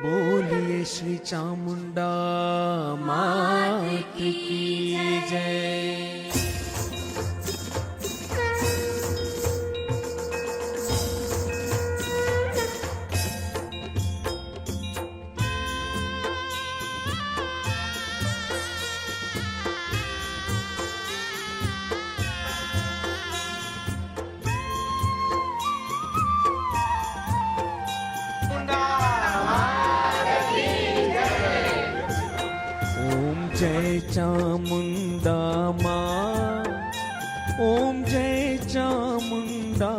बोलिए श्री चामुंडा मात की जय। जय चामुंडा माँ, ओम जय चामुंडा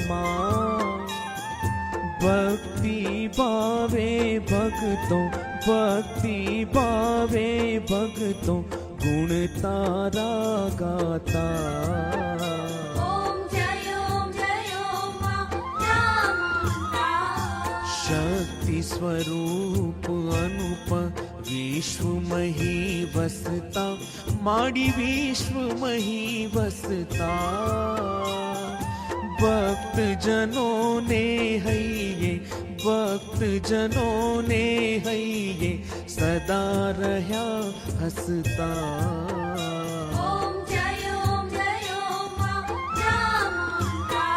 माँ। भक्ति भावे भक्तों, भक्ति भावे भक्तों, गुण तारा गाता। ओम जय माँ चामुंडा। शक्ति स्वरूप अनुप विश्व मही वसता, माड़ी विश्व मही वसता। भक्त जनों ने है ये, भक्त जनों ने है ये, सदा रहा हसता। ओम जय माँ चामुंडा।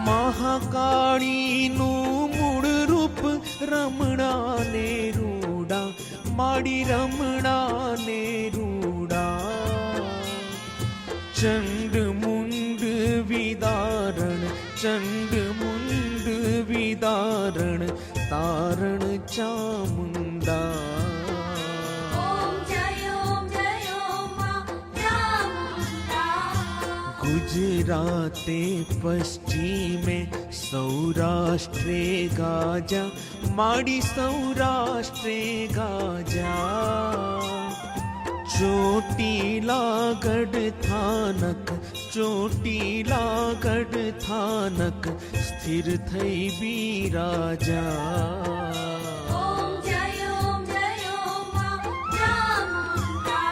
महाकाળી નું મૂળ રૂપ રમણા ને રૂડા, માડી રમણા ને રૂડા। ચંડ મુંડ વિદારણ, ચંડ મુંડ વિદારણ, તારણ ચામુંડા। ओम जय माँ चामुंडा। गुजराते पश्चिमे सौराष्ट्रे गाजा, माड़ी सौराष्ट्रे गाजा। ચોટીલા ગઢ થાનક, ચોટીલા ગઢ થાનક, સ્થિર થઈ બિરાજા। ओम जय माँ चामुंडा।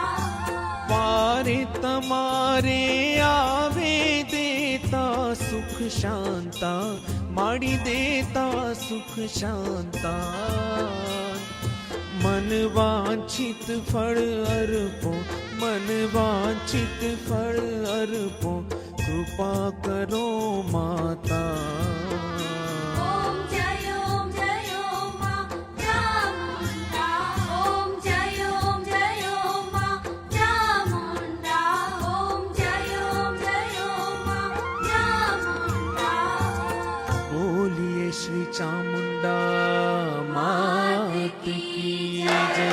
पारे तमारे आवे देता सुख शांता, माड़ी देता सुख शांता। मन वांछित फल अर्पो, मन वांछित फल अर्पो, कृपा करो माता। ओम जय माँ चामुंडा। ओम जय माँ चामुंडा। ओम जय माँ चामुंडा। बोलिए श्री चामुंडा मात की जय।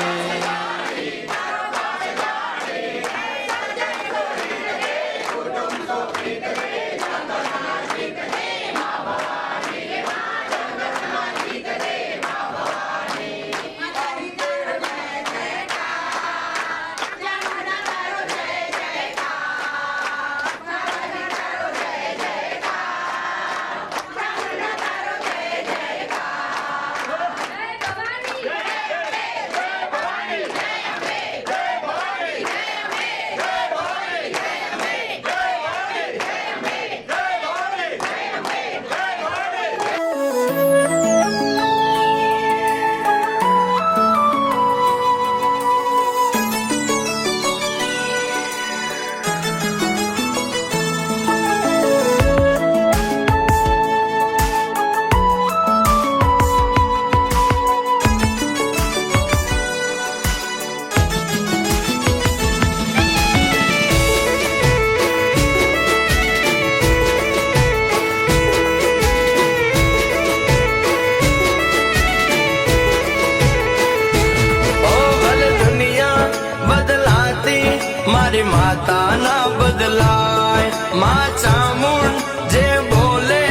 મારી માતા ના બદલાય, માં ચામુંડ જે બોલે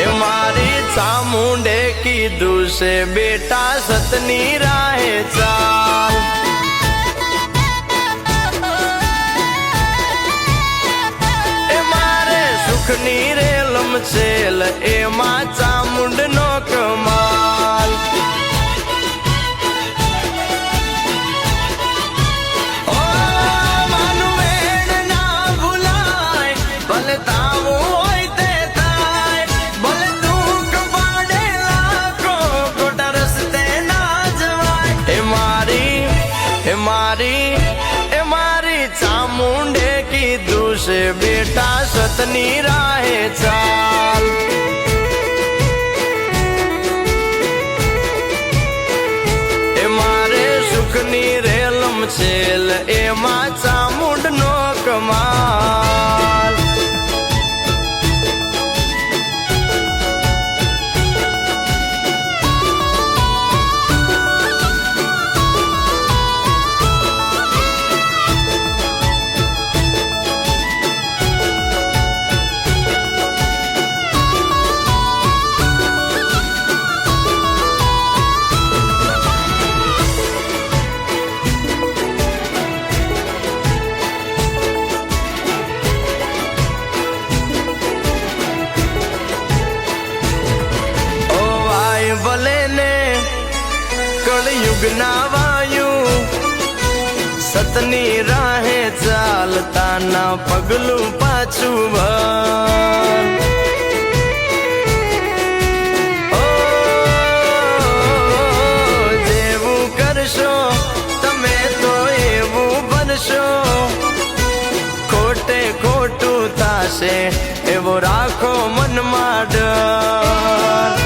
એ મારી ચામુંડે કીધું છે બેટા સતની રાહે ચાલ। એ મારે સુખની રેલમ છેલ, એમાં ચામુંડ નો કમાલ। ઓ માનું વેણ ના ભૂલા મારી ચામુંડે કીધું છે બેટા સતની રાહે ચાલ. એ મારે સુખની રેલમ છેલ એમાં ચામુંડ નો કમાલ. ભલે ને કળયુગ ના વાયું સતની રાહે ચાલતા ના પગલું પાછું ભર. જેવું કરશો તમે તો એવું બનશો, ખોટે ખોટું થાશે એવો રાખો મનમાં ડર.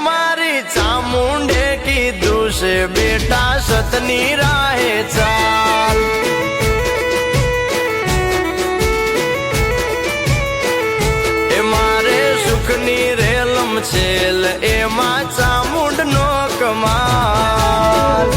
મારી ચામુંડે કીધું છે બેટા સતની રાહે ચાલ. એ મારે સુખની રેલમ છેલ એમાં ચામુંડ નો કમાલ.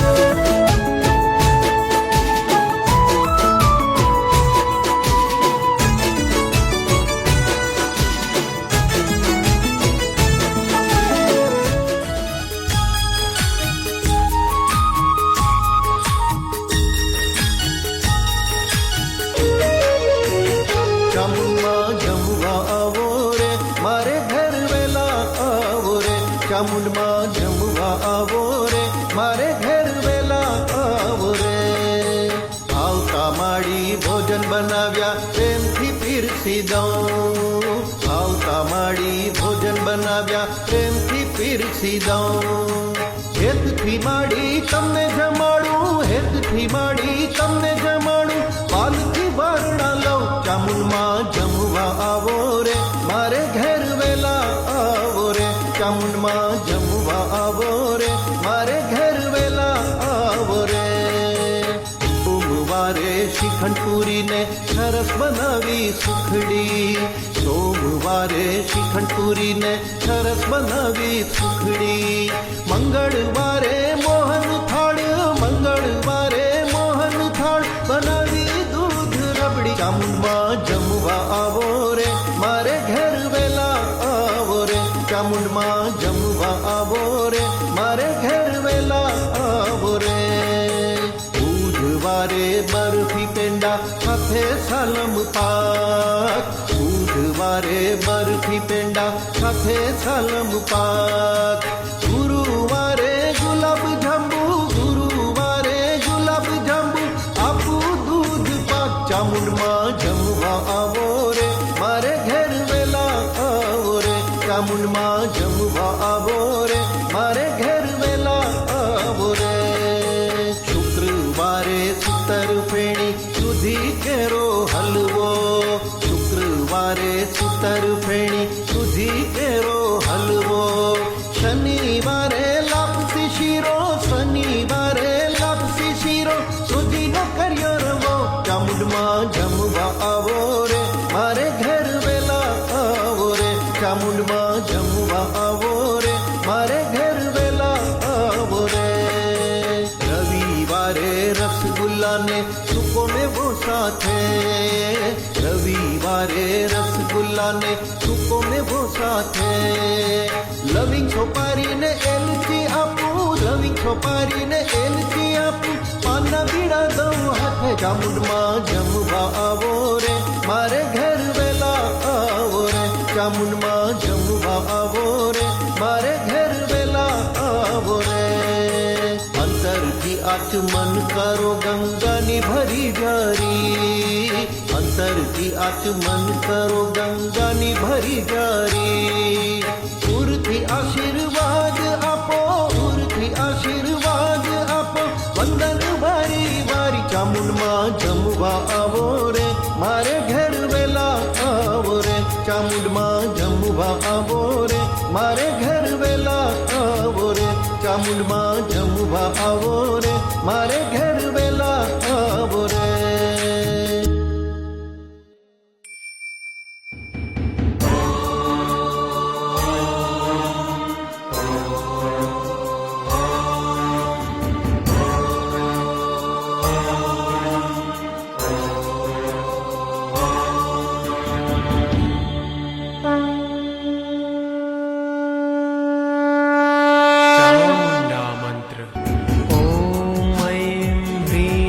ચામુંડમાં જમવા આવો રે, મારે ઘેર વેલા આવો રે. આવતા માડી ભોજન બનાવ્યા પ્રેમથી પીરસી દઉં. આવતા માડી ભોજન બનાવ્યા પ્રેમથી પીરસી દઉં. હેતથી માડી તમને જમાડું, હેતથી માડી તમને જમાડું. પાલથી બારણા લઉં. ચામુંડમાં જમવા આવો રે, મારે ઘેર વેલા આવો રે. ચામુંડમાં જમવા આવો રે, મારે ઘેર વેલા આવો રે. સોમવારે શ્રીખંડ પૂરીને સરસ બનાવી સુખડી. સોમવારે શ્રીખંડ પૂરીને સરસ બનાવી સુખડી. મંગળવારે મોહન થાળ, મંગળવારે મોહન થાળ બનાવી દૂધ રબડી. ચામુંડમાં જમવા આવો રે, મારે ઘેર વેલા આવો રે. ચામુંડમાં જમવા આવો રે, મારે ઘેર વેલા આવો રે. બુધવારે બરફી પેંડા સાથે સાલમ પાક. બુધવારે બરફી પેંડા સાથે સાલમ પાક. ગુરુવારે ગુલાબ જાંબુ, ગુરુવારે ગુલાબ જાંબુ આપું દૂધ પાક. ચામુંડમાં જમવા આવો રે, મારે ઘેર વેલા આવો રે. ચામુંડમાં જમવા આવો રે, મારે ઘેર વેલા આવો રે. શુક્રવારે સુતર ફેણી સુધી કેરો હલવો. શુક્રવારે સુતર ફેણી સુધી કેરો હલવો. શનિવારે લાપસી શીરો, શનિવારે લાપસી શીરો સુધીનો કર્યો રવો. ચામુંડમાં જમવા આવો રે, મારે ઘેર વેલા આવો રે. ચામુંડમાં જમવા આવો રે, મારે ઘેર વેલા આવો રે. રવિવારે રસગુલ્લાને સૂકો મેવો સાથે. રવિવારે રસગુલ્લાને સૂકો મેવો સાથે. લવિંગ સોપારીને એલચી આપું, લવિંગ સોપારીને એલચી આપું. પાનના બીડા દઉં હાથે. ચામુંડમાં જમવા આવો રે, મારે ઘેર વેલા આવો રે. ચામુંડમાં જમવા આવો રે, મારે ઘેર વેલા આવો રે. અંતરથી આચમન કરો ગંગાની ભરી જારી અંતરથી આચમન કરો ગંગાની ભરી જારી ઉરથી આશીર્વાદ આપો ઉરથી આશીર્વાદ આપો વંદન વારી વારી ચામુંડમાં જમવા આવો રે મારે ઘેર વેલા આવો રે ચામુંડમાં જમવા આવો રે મારે ઘેર વેલા આવો રે ચામુંડમાં જમવા આવો રે મારે ઘેર વેલા આવો રે ચામુંડા મંત્ર. ॐ ऐं ह्रीं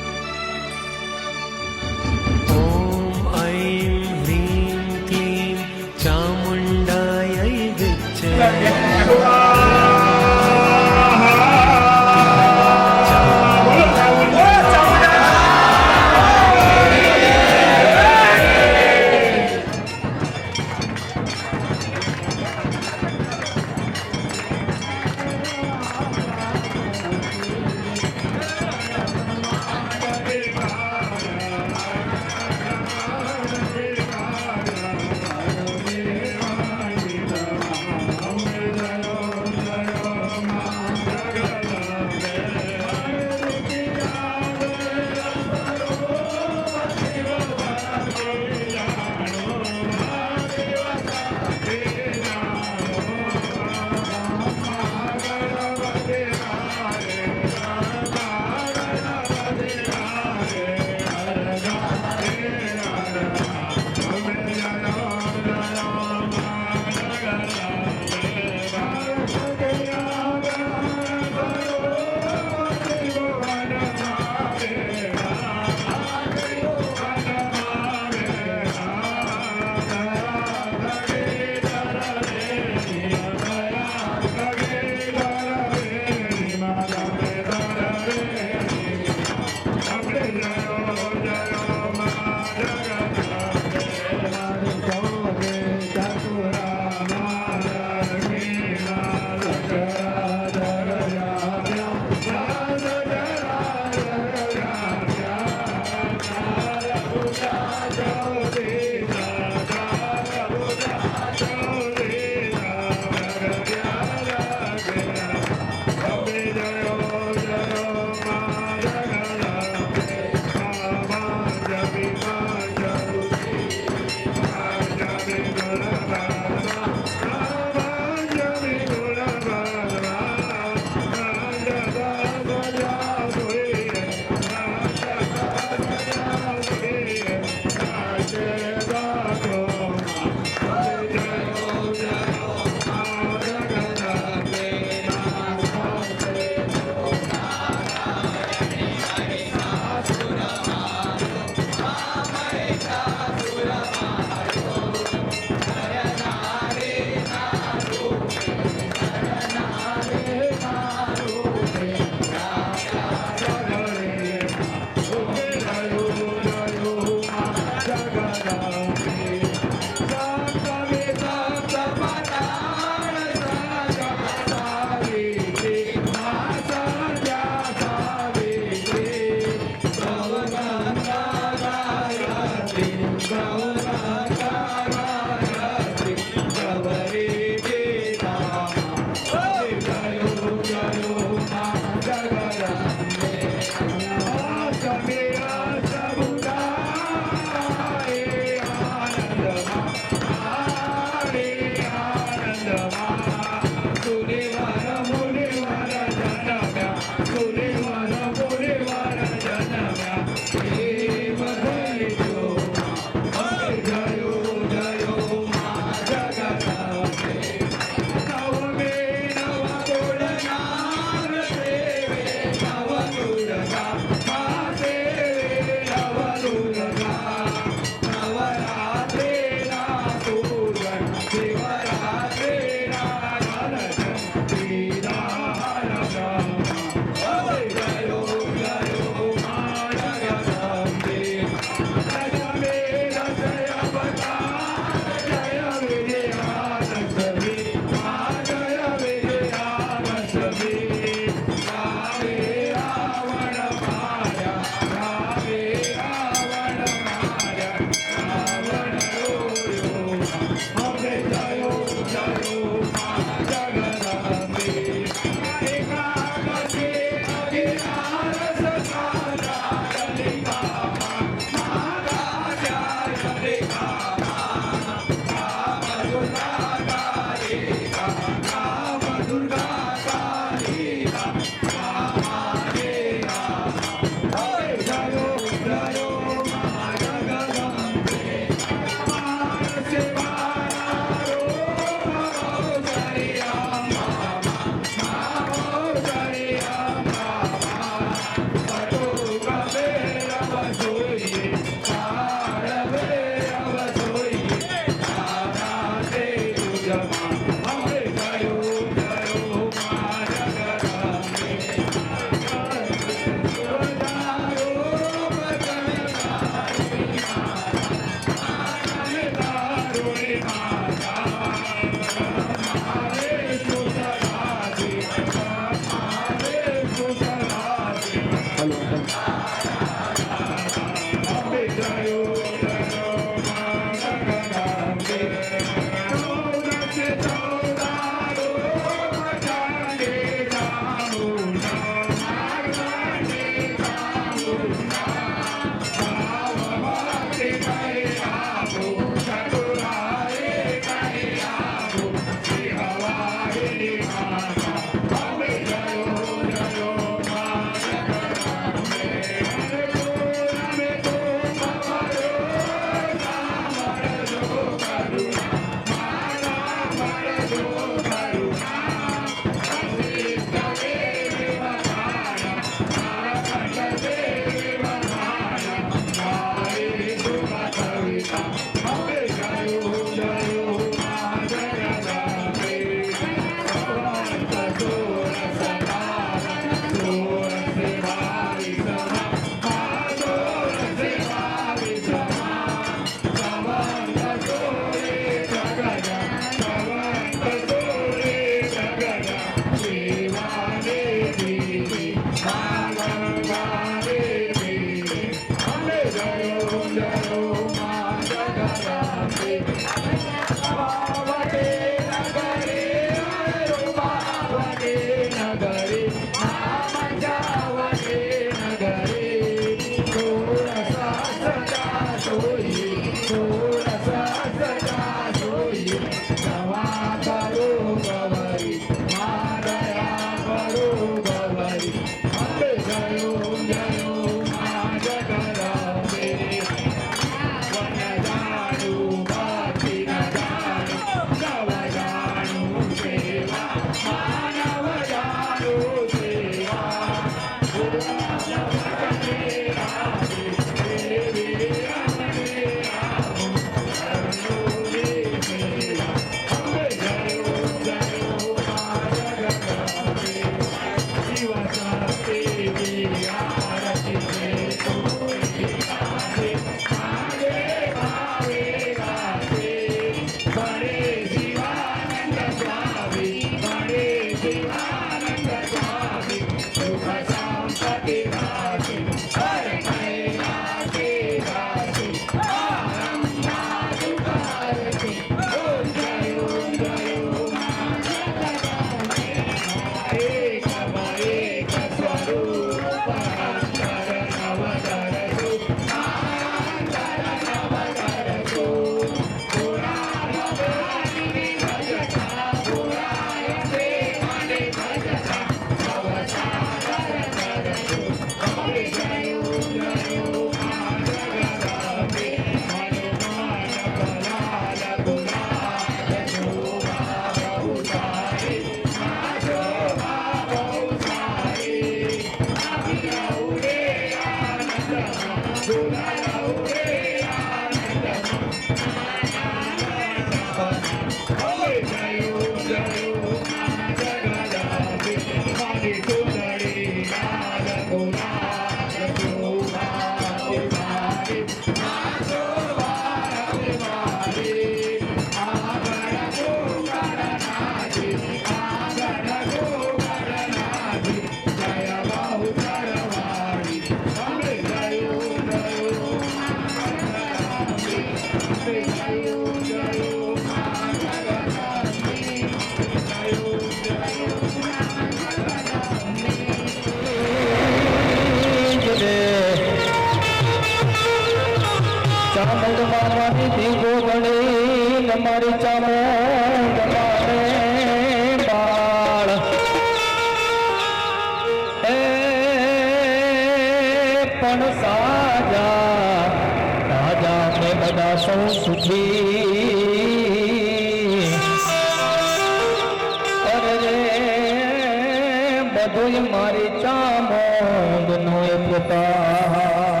જોઈ મારી ચામુંડનો એ પ્રતાપ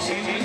Shiva